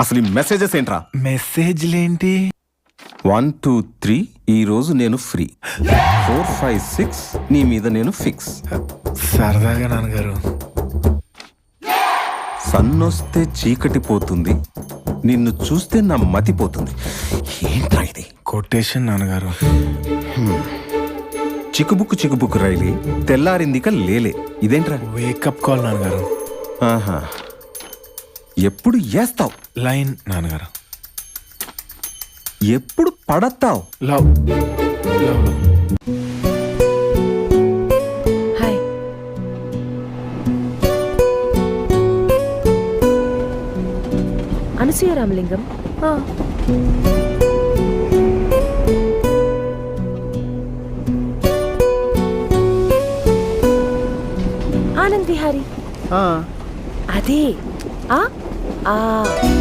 అసలు ఈ మెసేజెస్ ఏంట్రా? మెసేజ్లేంటి? 1 2 3 ఈ రోజు నేను ఫ్రీ. 4 5 6 నీ మీద నేను ఫిక్స్. సరదాగా నాన్నగారు. సన్నొస్తే చీకటి పోతుంది, నిన్ను చూస్తే నా మతి పోతుంది. ఏంట్రా ఇది? కొటేషన్ నాన్నగారు. చిక్కుబుక్కు చిక్కుబుక్కు రైలే తెల్లారిందిక లేలే. ఇదేంట్రా? వేకప్ కాల్ నాన్నగారు. ఆహా, ఎప్పుడు ఏస్తావు లైన్ నాన్నగారు. ఎప్పుడు పడతావు? Love love. Hi. Anasuya Ramalingam. Anand Vihari. అదే ఆ